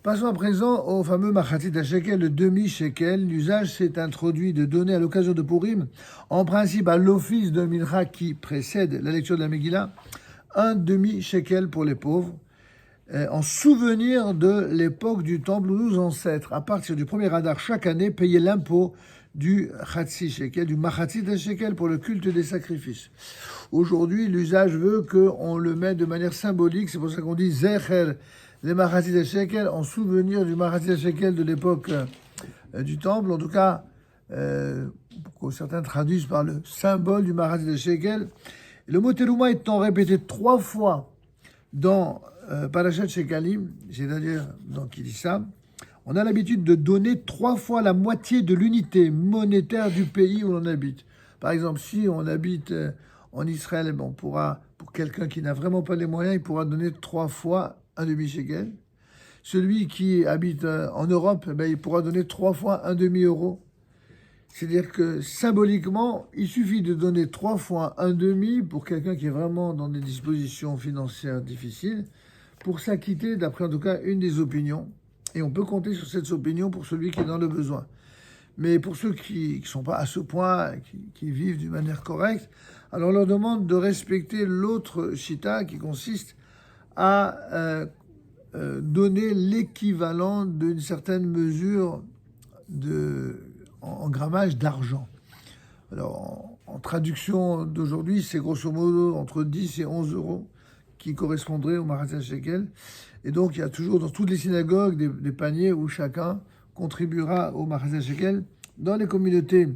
Passons à présent au fameux Machatzit HaShekel, le demi-shekel. L'usage s'est introduit de donner à l'occasion de Purim, en principe à l'office de Mincha qui précède la lecture de la Megillah, un demi-shekel pour les pauvres, en souvenir de l'époque du temple où nos ancêtres, à partir du premier Adar chaque année, payaient l'impôt du Chatzi Shekel, du Machatzit HaShekel pour le culte des sacrifices. Aujourd'hui, l'usage veut qu'on le mette de manière symbolique, c'est pour ça qu'on dit Zecher les Machatzit HaShekel, en souvenir du Machatzit HaShekel de l'époque du temple, en tout cas, que certains traduisent par le symbole du Machatzit HaShekel. Le mot Terouma étant répété 3 fois dans Parashat Shekalim, c'est-à-dire dans qui dit ça, on a l'habitude de donner 3 fois la moitié de l'unité monétaire du pays où l'on habite. Par exemple, si on habite en Israël, on pourra, pour quelqu'un qui n'a vraiment pas les moyens, il pourra donner 3 fois un demi-shekel. Celui qui habite en Europe, il pourra donner 3 fois un demi-euro. C'est-à-dire que symboliquement, il suffit de donner 3 fois un demi pour quelqu'un qui est vraiment dans des dispositions financières difficiles, pour s'acquitter, d'après en tout cas une des opinions. Et on peut compter sur cette opinion pour celui qui est dans le besoin. Mais pour ceux qui ne sont pas à ce point, qui vivent d'une manière correcte, alors on leur demande de respecter l'autre shita qui consiste à donner l'équivalent d'une certaine mesure en grammage d'argent. Alors, en traduction d'aujourd'hui, c'est grosso modo entre 10 et 11 euros qui correspondraient au Machatzit HaShekel. Et donc, il y a toujours dans toutes les synagogues des paniers où chacun contribuera au Machatzit HaShekel. Dans les communautés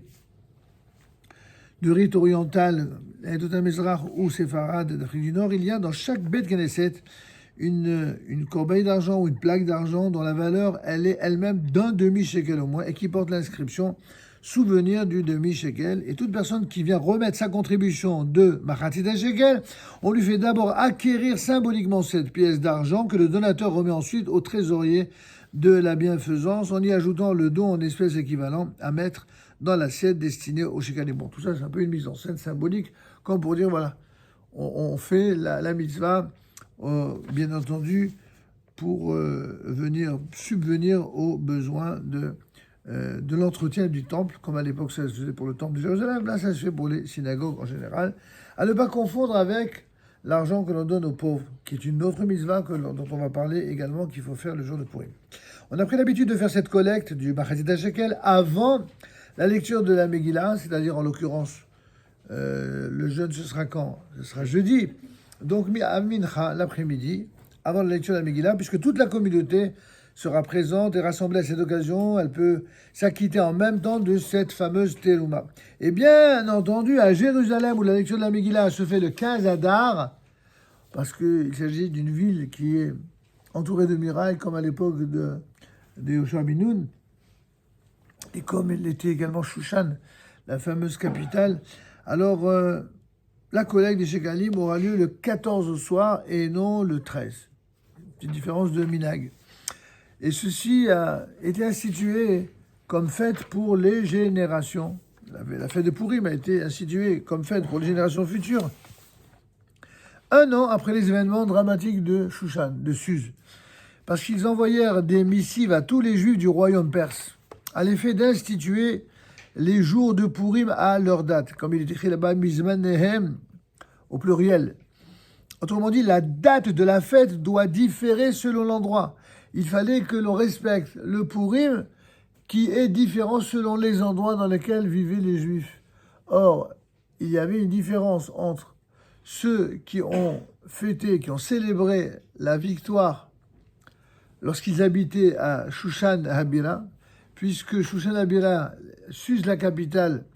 de rite oriental, Edotam Mizrach ou séfarade d'Afrique du Nord, il y a dans chaque Beth Knesset une corbeille d'argent ou une plaque d'argent dont la valeur, elle est elle-même d'un demi-shekel au moins et qui porte l'inscription souvenir du demi-shekel. Et toute personne qui vient remettre sa contribution de Machatzit HaShekel, on lui fait d'abord acquérir symboliquement cette pièce d'argent que le donateur remet ensuite au trésorier de la bienfaisance en y ajoutant le don en espèces équivalent à mettre dans l'assiette destinée au shekel. Et bon, tout ça, c'est un peu une mise en scène symbolique, comme pour dire, voilà, on fait la mitzvah, bien entendu, pour venir subvenir aux besoins de l'entretien du temple, comme à l'époque ça se faisait pour le temple de Jérusalem, là ça se fait pour les synagogues en général, à ne pas confondre avec l'argent que l'on donne aux pauvres, qui est une autre mitzvah dont on va parler également, qu'il faut faire le jour de Purim. On a pris l'habitude de faire cette collecte du Machatzit HaShekel avant la lecture de la Megillah, c'est-à-dire en l'occurrence, le jeûne ce sera quand? Ce sera jeudi, donc à Mincha, l'après-midi, avant la lecture de la Megillah, puisque toute la communauté sera présente et rassemblée à cette occasion, elle peut s'acquitter en même temps de cette fameuse Terouma. Et bien entendu, à Jérusalem, où la lecture de la Megillah se fait le 15 Adar, parce qu'il s'agit d'une ville qui est entourée de murailles, comme à l'époque de Yoshua ben Nun, et comme il était également Shushan, la fameuse capitale, alors la collecte des Shekalim aura lieu le 14 au soir et non le 13. Petite différence de minag. Et ceci a été institué comme fête pour les générations. La fête de Purim a été instituée comme fête pour les générations futures. 1 an après les événements dramatiques de Shushan, de Suse. Parce qu'ils envoyèrent des missives à tous les juifs du royaume perse, à l'effet d'instituer les jours de Purim à leur date, comme il est écrit là-bas, Mizmanehem, au pluriel. Autrement dit, la date de la fête doit différer selon l'endroit. Il fallait que l'on respecte le Purim qui est différent selon les endroits dans lesquels vivaient les Juifs. Or, il y avait une différence entre ceux qui ont fêté, qui ont célébré la victoire lorsqu'ils habitaient à Shushan Habira, puisque Shushan Habira, Suse la capitale,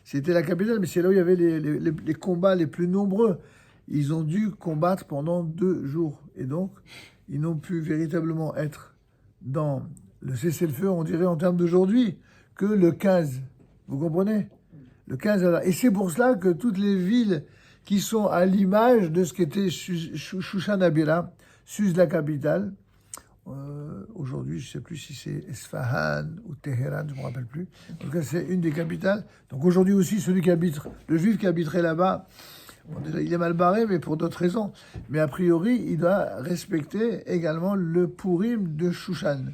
c'était la capitale, mais c'est là où il y avait les combats les plus nombreux. Ils ont dû combattre pendant 2 jours. Et donc, ils n'ont pu véritablement être dans le cessez-le-feu, on dirait en termes d'aujourd'hui, que le 15. Vous comprenez? Le 15. Et c'est pour cela que toutes les villes qui sont à l'image de ce qu'était Shushan Habira, Suse la capitale, aujourd'hui, je ne sais plus si c'est Esfahan ou Téhéran, je ne me rappelle plus. En tout cas, c'est une des capitales. Donc aujourd'hui aussi, le juif qui habiterait là-bas Bon, déjà, il est mal barré, mais pour d'autres raisons. Mais a priori, il doit respecter également le Purim de Shushan.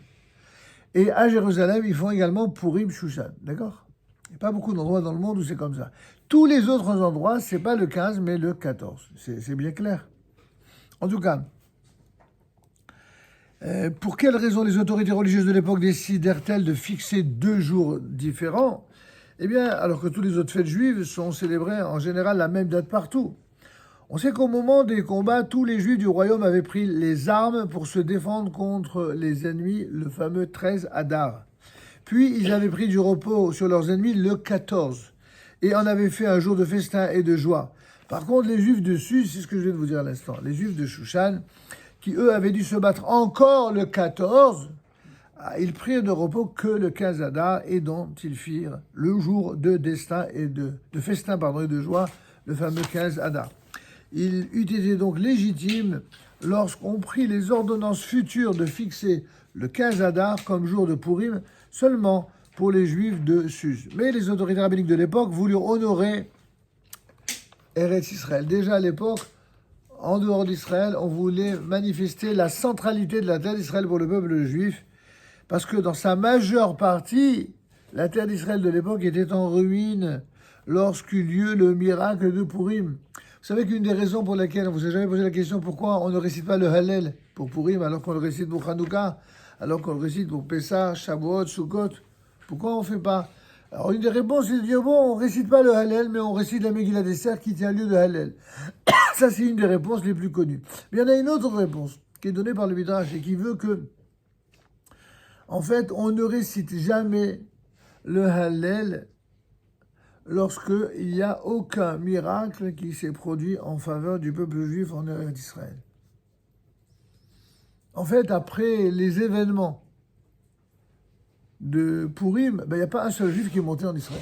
Et à Jérusalem, ils font également Purim Shushan, d'accord? Il n'y a pas beaucoup d'endroits dans le monde où c'est comme ça. Tous les autres endroits, c'est pas le 15, mais le 14. C'est bien clair. En tout cas, pour quelles raisons les autorités religieuses de l'époque décidèrent-elles de fixer 2 jours différents? Eh bien, alors que tous les autres fêtes juives sont célébrées en général la même date partout. On sait qu'au moment des combats, tous les juifs du royaume avaient pris les armes pour se défendre contre les ennemis, le fameux 13 Adar. Puis ils avaient pris du repos sur leurs ennemis le 14 et en avaient fait un jour de festin et de joie. Par contre, les juifs de Suse, c'est ce que je viens de vous dire à l'instant, les juifs de Shushan, qui eux avaient dû se battre encore le 14, ils prirent de repos que le 15 Adar et dont ils firent le jour de festin et de joie, le fameux 15 Adar. Il eût été donc légitime, lorsqu'on prit les ordonnances futures, de fixer le 15 Adar comme jour de Purim seulement pour les Juifs de Suse. Mais les autorités rabbiniques de l'époque voulurent honorer Eretz Israël. Déjà à l'époque, en dehors d'Israël, on voulait manifester la centralité de la terre d'Israël pour le peuple juif, parce que dans sa majeure partie, la terre d'Israël de l'époque était en ruine lorsqu'eut lieu le miracle de Purim. Vous savez qu'une des raisons pour lesquelles on ne vous a jamais posé la question pourquoi on ne récite pas le Hallel pour Purim alors qu'on le récite pour Hanouka, alors qu'on le récite pour Pessah, Shavuot, Sukkot, pourquoi on ne fait pas? Alors une des réponses c'est de dire bon, on ne récite pas le Hallel, mais on récite la Megillah d'Esther qui tient lieu de Hallel. Ça c'est une des réponses les plus connues. Mais il y en a une autre réponse qui est donnée par le Midrash et qui veut que, en fait, on ne récite jamais le Hallel lorsqu'il n'y a aucun miracle qui s'est produit en faveur du peuple juif en Eretz Israël. En fait, après les événements de Purim, il n'y a pas un seul juif qui est monté en Israël.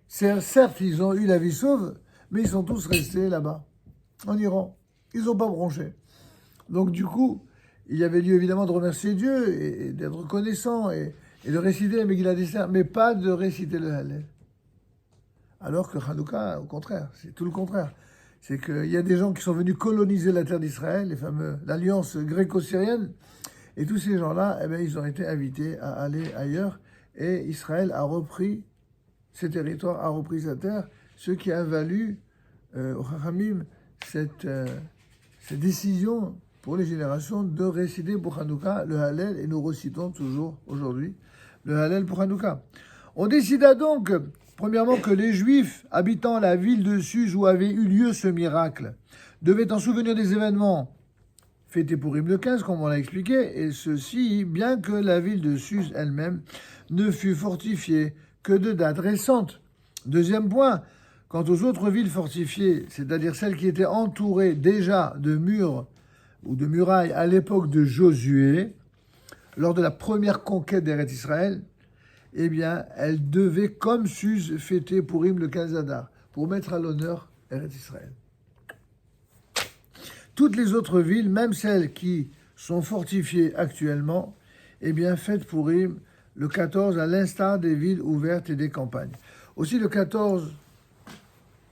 Certes, ils ont eu la vie sauve, mais ils sont tous restés là-bas, en Iran. Ils n'ont pas bronché. Donc du coup, il y avait lieu évidemment de remercier Dieu et d'être reconnaissant et de réciter la Megillah d'Esther, mais pas de réciter le Hallel. Alors que Hanouka, au contraire, c'est tout le contraire. C'est qu'il y a des gens qui sont venus coloniser la terre d'Israël, l'alliance gréco-syrienne, et tous ces gens-là, ils ont été invités à aller ailleurs, et Israël a repris ses territoires, a repris sa terre, ce qui a valu au Chachamim cette décision pour les générations de réciter pour Hanouka le Hallel, et nous recitons toujours aujourd'hui le Hallel pour Hanouka. On décida donc, premièrement, que les Juifs habitant la ville de Suse où avait eu lieu ce miracle devaient en souvenir des événements fêtés Purim le 15, comme on l'a expliqué, et ceci bien que la ville de Suse elle-même ne fût fortifiée que de dates récentes. Deuxième point, quant aux autres villes fortifiées, c'est-à-dire celles qui étaient entourées déjà de murs ou de murailles à l'époque de Josué, lors de la première conquête d'Eretz Israël, eh bien, elles devaient, comme Suse, fêter Purim le 15 Adar, pour mettre à l'honneur Eretz Israël. Toutes les autres villes, même celles qui sont fortifiées actuellement, eh bien, fêtent Purim le 14 à l'instar des villes ouvertes et des campagnes. Aussi, le 14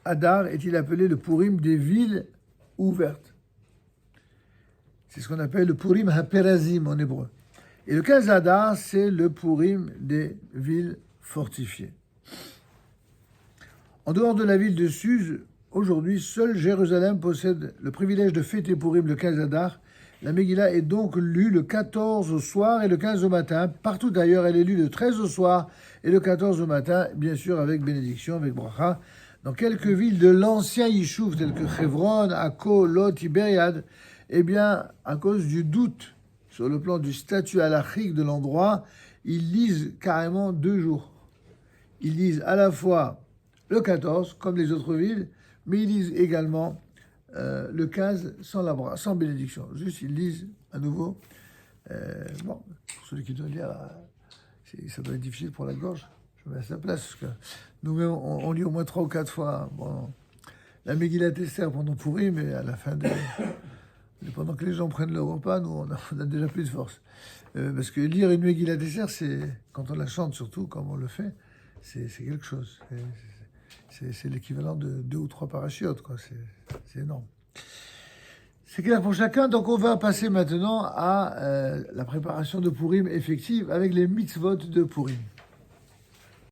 Adar est-il appelé le Purim des villes ouvertes. C'est ce qu'on appelle le Purim HaPerazim en hébreu. Et le 15 Adar, c'est le Purim des villes fortifiées. En dehors de la ville de Suse, aujourd'hui, seule Jérusalem possède le privilège de fêter Purim le 15 Adar. La Megillah est donc lue le 14 au soir et le 15 au matin. Partout ailleurs, elle est lue le 13 au soir et le 14 au matin, bien sûr avec bénédiction, avec bracha. Dans quelques villes de l'ancien Yishuv, telles que Hebron, Akko, Lot, Tibériade, eh bien, à cause du doute sur le plan du statut halachique de l'endroit, ils lisent carrément 2 jours. Ils lisent à la fois le 14, comme les autres villes, mais ils lisent également le 15 sans bénédiction. Juste, ils lisent à nouveau. Pour celui qui doit lire, ça doit être difficile pour la gorge. Je me mets à sa place, parce que nous-mêmes, on lit au moins 3 ou 4 fois la Megillah d'Esther pendant Purim, mais à la fin pendant que les gens prennent le repas, nous, on a déjà plus de force. Parce que lire une Megillah d'Esther, c'est, quand on la chante surtout, comme on le fait, c'est quelque chose. C'est l'équivalent de 2 ou 3 parachutes, quoi. C'est énorme. C'est clair pour chacun. Donc, on va passer maintenant à la préparation de Purim effective avec les mitzvot de Purim.